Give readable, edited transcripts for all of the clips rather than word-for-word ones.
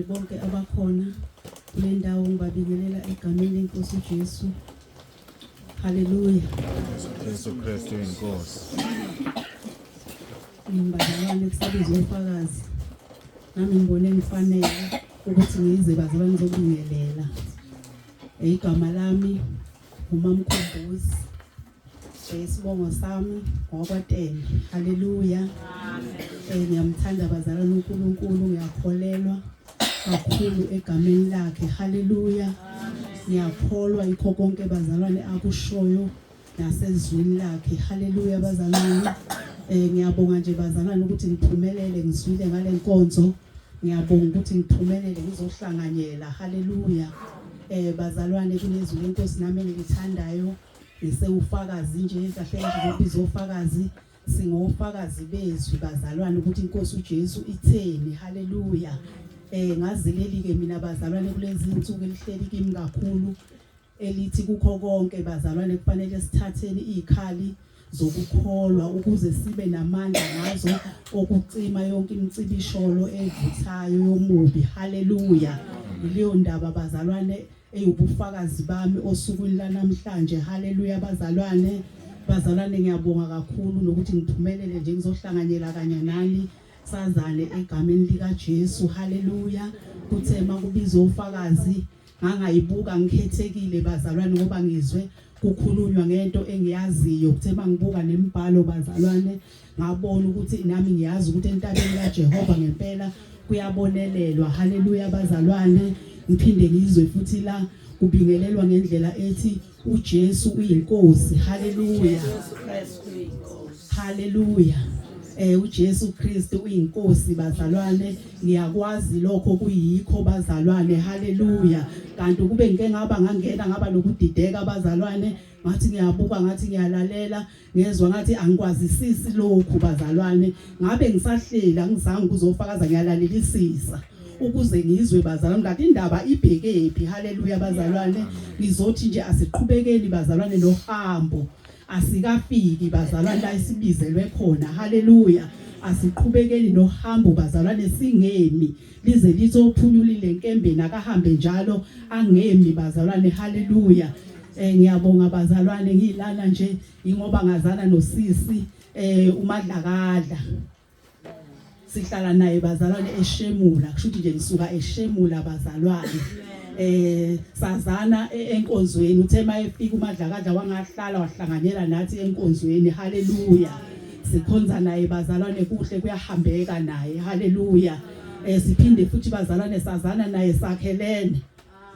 bonke abakhona kule ndawo ngibabingelela egameni lenkosi uJesu. Haleluya. Yesu Kristu inkosi. Ngibazalwane kusabizwe ufakazi. Nami ngibone ngifanele ukuthi ngize bazalwane ngizobingelela. Igama lami uMamkhumbuzi. Isibongo sami ngokwaTende. Haleluya. Ngiyamthanda bazalwane uNkulunkulu, ngiyakholelwa kakhulu egameni lakhe. Haleluya. Ngiyakholwa ikho konke bazalwane akushoyo nasezwini lakhe. Haleluya bazalwane. Ngiyabonga nje bazalwane ukuthi ngiphumelele ngizwile ngale nkonzo. Ngiyabonga ukuthi ngiphumelele ngizohlanganyela. Haleluya. Bazalwane kulezwi lenkosi nami engilithandayo ngisewufakazi nje kahle ngizobiza ufakazi. Singofakazi bezwi bazalwane ukuthi inkosi uJesu itheni. Haleluya. Ngazileli ke mina bazalwane kulezi insuku elihleli kimi kakhulu elithi kukho konke bazalwane kufanele sithatheni izikhali zokukholwa ukuze sibe namandla ngazo okucima yonke imicibisholo evuthayo yomubi. Haleluya. Leyo ndaba bazalwane eyubufakazi bami osukwini lanamhlanje. Haleluya bazalwane. Bazalwane ngiyabonga kakhulu nokuthi ngiphumelele nje ngizohlanganyela kanye nani sazane egameni lika Jesu. Haleluya. Kuthe makubizwa ufakazi ngangayibuka ngikhethekile bazalwane ngoba ngizwe kukhulunywa ngento engiyaziyo. Kuthe mangibuka nemibhalo bazalwane ngabona ukuthi nami ngiyazi ukuthi entabeni kaJehova ngempela kuyabonelelwa. Haleluya bazalwane. Ngiphinde ngizwe futhi la kubingelelwa ngendlela ethi uJesu uyinkosi. Haleluya. Haleluya. uJesu Kristu uyinkosi bazalwane. Ngiyakwazi lokho kuyikho bazalwane. Haleluya. Kanti kube ngeke ngaba nokudideka bazalwane. Ngathi ngiyabuka ngathi ngiyalalela ngezwe ngathi angikwazisisi lokhu bazalwane. Ngabe ngisahlela ngizange kuzofakaza ngiyalalelisisa ukuze ngizwe bazalwane ngathi indaba ibhekephi. Haleluya bazalwane. Ngizothi nje asiqhubekeni bazalwane nohambo. Asikafiki bazalwane la isibizelwe khona. Haleluya. Asiqhubekeni nohambo bazalwane singemi lize lizophunyulile enkembeni akahambe njalo angemi bazalwane. Haleluya. Ngiyabonga bazalwane ngilana nje ingoba ngazana nosisi uMadlakadla. Sihlala naye bazalwane eShemula. Kusho ukuthi nje ngisuka eShemula bazalwane. Sazana enkonzweni. Uthe mayefika uMadlakadla wangahlala wahlanganyela nathi enkonzweni. Haleluya. Sikhonza naye bazalwane kuhle kuyahambeka naye. Haleluya. Siphinde futhi bazalwane sazana naye sakhelene.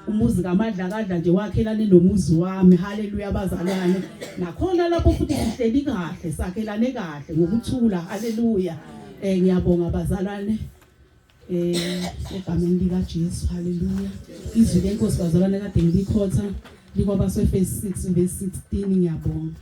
Umuzi kaMadlakadla nje wakhelane nomuzi wami. Haleluya bazalwane. Nakhona lapho futhi sihleli kahle sakhelane kahle ngokuthula. Haleluya. Ngiyabonga bazalwane egameni lika Jesu. Haleluya. Izwi lenkosi bazalwane kade ngilikhotha likwabaswe verse 6 verse 16. Ngiyabonga.